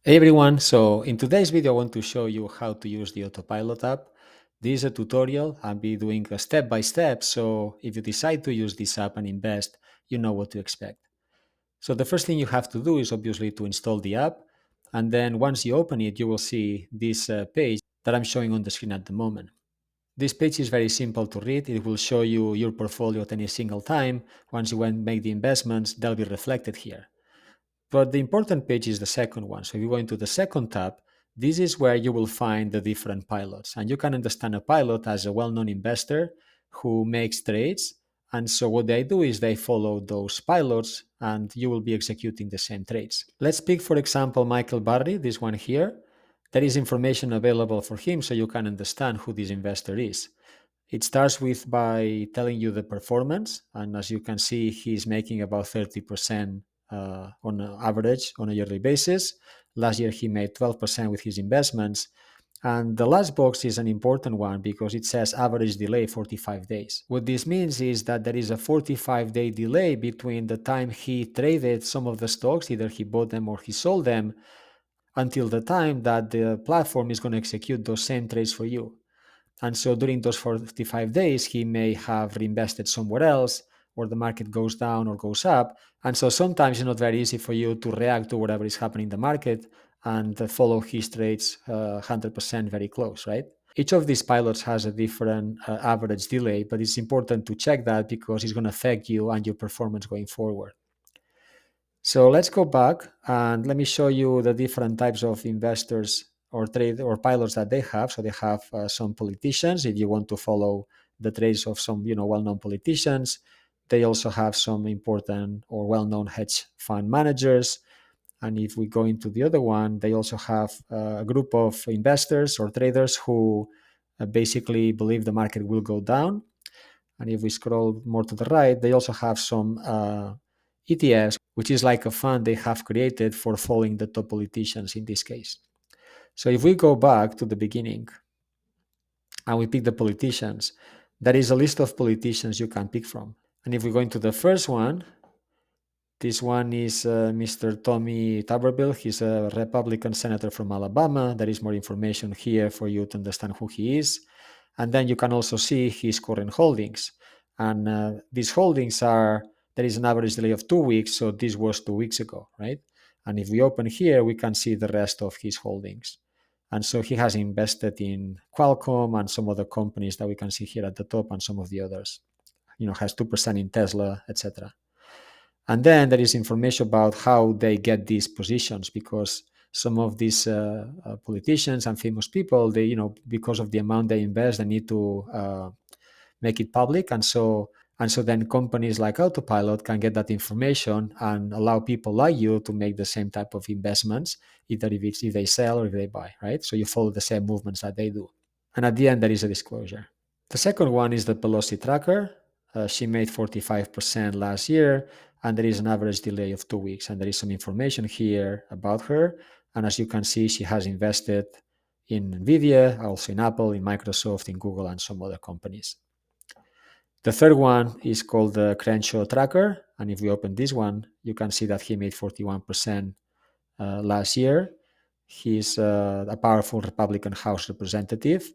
Hey everyone, so in today's video I want to show you how to use the Autopilot app. This is a tutorial. I'll be doing a step by step, so if you decide to use this app and invest, you know what to expect. So the first thing you have to do is obviously to install the app, and then once you open it, you will see this page that I'm showing on the screen at the moment. This page is very simple to read. It will show you your portfolio at any single time. Once you make the investments, they'll be reflected here. But the important page is the second one. So if you go into the second tab, this is where you will find the different pilots. And you can understand a pilot as a well-known investor who makes trades. And so what they do is they follow those pilots and you will be executing the same trades. Let's pick, for example, Michael Barry, this one here. There is information available for him so you can understand who this investor is. It starts with by telling you the performance, and as you can see, he's making about 30% on average on a yearly basis. Last year, he made 12% with his investments. And the last box is an important one because it says average delay 45 days. What this means is that there is a 45-day delay between the time he traded some of the stocks, either he bought them or he sold them, until the time that the platform is going to execute those same trades for you. And so during those 45 days, he may have reinvested somewhere else, or the market goes down or goes up. And so sometimes it's not very easy for you to react to whatever is happening in the market and follow his trades 100% very close, right? Each of these pilots has a different average delay, but it's important to check that because it's going to affect you and your performance going forward. So let's go back and let me show you the different types of investors or trade or pilots that they have. So they have some politicians. If you want to follow the trades of some well-known politicians, they also have some important or well-known hedge fund managers. And if we go into the other one, they also have a group of investors or traders who basically believe the market will go down. And if we scroll more to the right, they also have some ETFs, which is like a fund they have created for following the top politicians in this case. So if we go back to the beginning and we pick the politicians, there is a list of politicians you can pick from. And if we go into the first one, this one is Mr. Tommy Tuberville. He's a Republican senator from Alabama. There is more information here for you to understand who he is. And then you can also see his current holdings. And these holdings are, there is an average delay of 2 weeks. So this was 2 weeks ago, right? And if we open here, we can see the rest of his holdings. And so he has invested in Qualcomm and some other companies that we can see here at the top and some of the others. Has 2% in Tesla, etc. And then there is information about how they get these positions because some of these politicians and famous people, they, because of the amount they invest, they need to make it public. And so then companies like Autopilot can get that information and allow people like you to make the same type of investments, either if they sell or if they buy, right? So you follow the same movements that they do. And at the end, there is a disclosure. The second one is the Pelosi tracker. She made 45% last year, and there is an average delay of 2 weeks. And there is some information here about her. And as you can see, she has invested in NVIDIA, also in Apple, in Microsoft, in Google, and some other companies. The third one is called the Crenshaw tracker. And if we open this one, you can see that he made 41% last year. He's a powerful Republican House representative.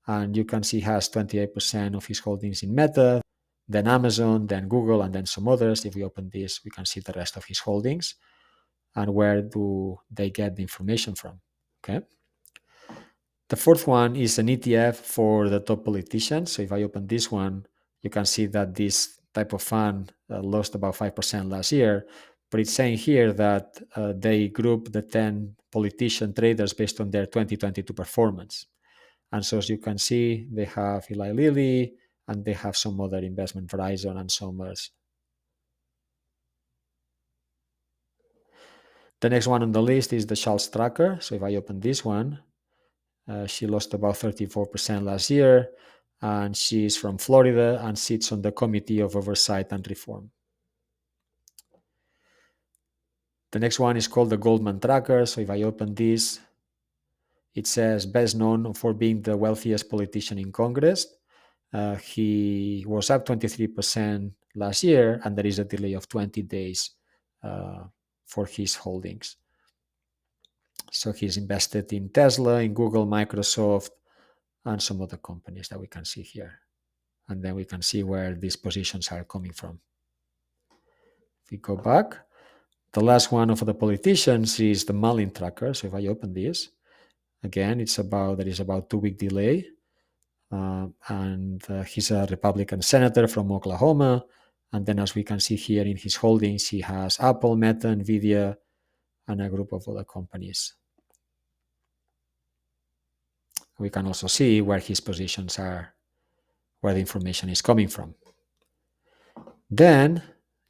And you can see he has 28% of his holdings in Meta, then Amazon, then Google, and then some others. If we open this, we can see the rest of his holdings and where do they get the information from. Okay. The fourth one is an ETF for the top politicians. So if I open this one, you can see that this type of fund lost about 5% last year. But it's saying here that they group the 10 politician traders based on their 2022 performance. And so as you can see, they have Eli Lilly and they have some other investment, Verizon and some others. The next one on the list is the Schultz tracker. So if I open this one, she lost about 34% last year, and she is from Florida and sits on the Committee of Oversight and Reform. The next one is called the Goldman tracker. So if I open this, it says best known for being the wealthiest politician in Congress. He was up 23% last year, and there is a delay of 20 days for his holdings. So he's invested in Tesla, in Google, Microsoft, and some other companies that we can see here. And then we can see where these positions are coming from. If we go back, the last one of the politicians is the Malin tracker. So if I open this, again, there is about 2-week delay. And he's a Republican senator from Oklahoma. And then as we can see here in his holdings, he has Apple, Meta, Nvidia, and a group of other companies. We can also see where his positions are, where the information is coming from. Then,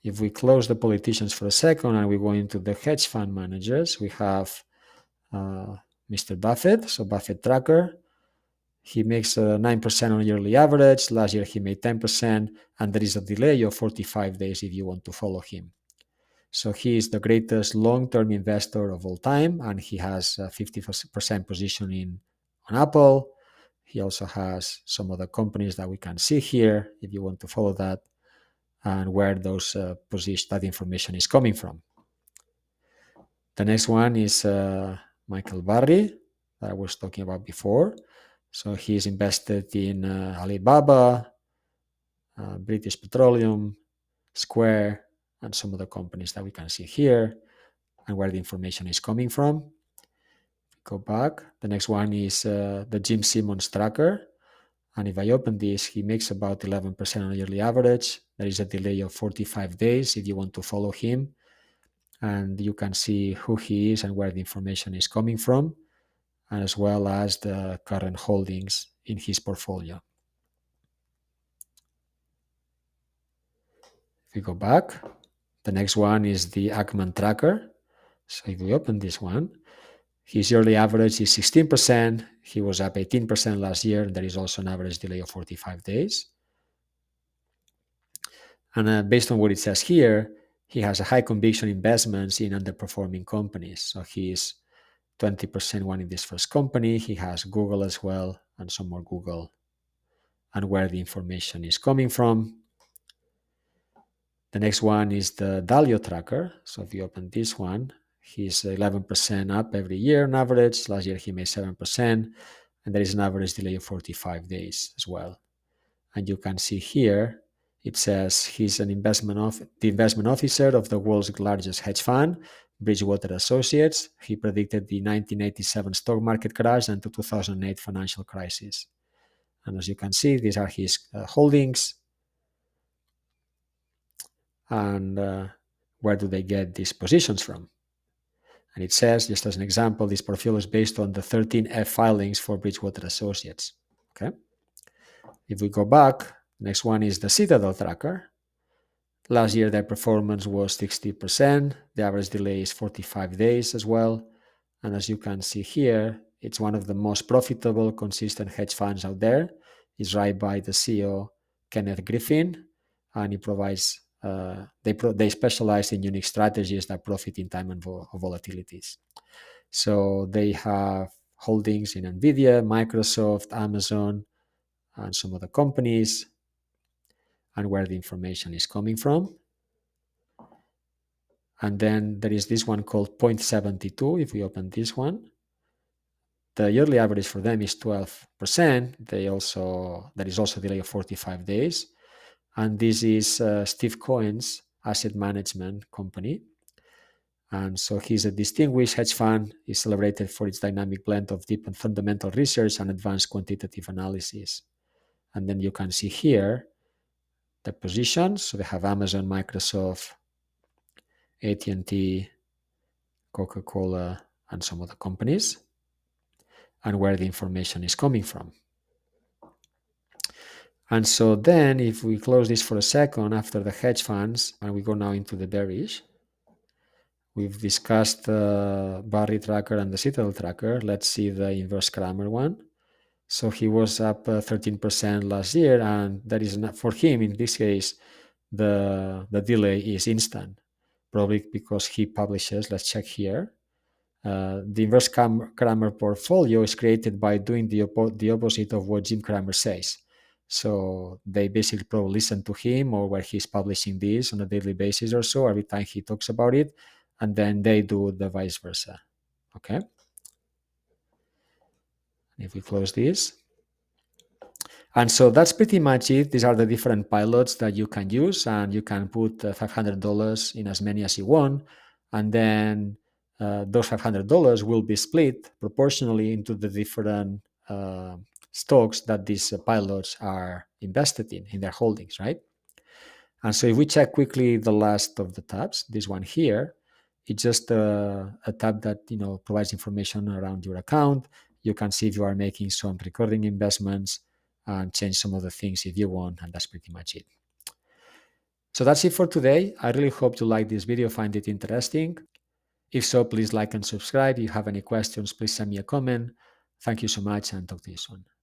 if we close the politicians for a second and we go into the hedge fund managers, we have Mr. Buffett, so Buffett Tracker. He makes 9% on a yearly average. Last year he made 10%, and there is a delay of 45 days if you want to follow him. So he is the greatest long-term investor of all time, and he has a 50% position on Apple. He also has some other companies that we can see here if you want to follow that, and where that information is coming from. The next one is Michael Barry, that I was talking about before. So he's invested in Alibaba, British Petroleum, Square, and some other companies that we can see here, and where the information is coming from. Go back. The next one is the Jim Simmons tracker. And if I open this, he makes about 11% on a yearly average. There is a delay of 45 days if you want to follow him. And you can see who he is and where the information is coming from, and as well as the current holdings in his portfolio. If we go back, the next one is the Ackman tracker. So if we open this one, his yearly average is 16%. He was up 18% last year. There is also an average delay of 45 days. And based on what it says here, he has a high conviction investments in underperforming companies. So he's 20% one in this first company. He has Google as well, and some more Google, and where the information is coming from. The next one is the Dalio tracker. So if you open this one, he's 11% up every year on average. Last year he made 7%, and there is an average delay of 45 days as well. And you can see here, it says he's the investment officer of the world's largest hedge fund, Bridgewater Associates. He predicted the 1987 stock market crash and the 2008 financial crisis. And as you can see, these are his holdings. And where do they get these positions from? And it says, just as an example, this portfolio is based on the 13F filings for Bridgewater Associates. Okay. If we go back, the next one is the Citadel tracker. Last year, their performance was 60%. The average delay is 45 days as well. And as you can see here, it's one of the most profitable, consistent hedge funds out there. It's run by the CEO, Kenneth Griffin, and he provides they specialize in unique strategies that profit in time of volatilities. So they have holdings in Nvidia, Microsoft, Amazon, and some other companies, and where the information is coming from. And then there is this one called 0.72. If we open this one, the yearly average for them is 12%. There is also a delay of 45 days. And this is Steve Cohen's asset management company. And so he's a distinguished hedge fund. He's celebrated for its dynamic blend of deep and fundamental research and advanced quantitative analysis. And then you can see here the positions. So they have Amazon, Microsoft, AT&T, Coca-Cola, and some other companies, and where the information is coming from. And so then if we close this for a second after the hedge funds, and we go now into the bearish, we've discussed the Barry tracker and the Citadel tracker. Let's see the inverse Kramer one. So he was up 13% last year, and that is not for him. In this case, the delay is instant, probably because he publishes. Let's check here. The inverse Kramer portfolio is created by doing the opposite of what Jim Cramer says. So they basically probably listen to him, or where he's publishing this on a daily basis or so, every time he talks about it, and then they do the vice versa. Okay. If we close this, and so that's pretty much it. These are the different pilots that you can use, and you can put $500 in as many as you want, and then those $500 will be split proportionally into the different stocks that these pilots are invested in their holdings, right? And so if we check quickly the last of the tabs, this one here, it's just a tab that provides information around your account. You can see if you are making some recurring investments and change some of the things if you want, and that's pretty much it. So that's it for today. I really hope you like this video, find it interesting. If so, please like and subscribe. If you have any questions, please send me a comment. Thank you so much and talk to you soon.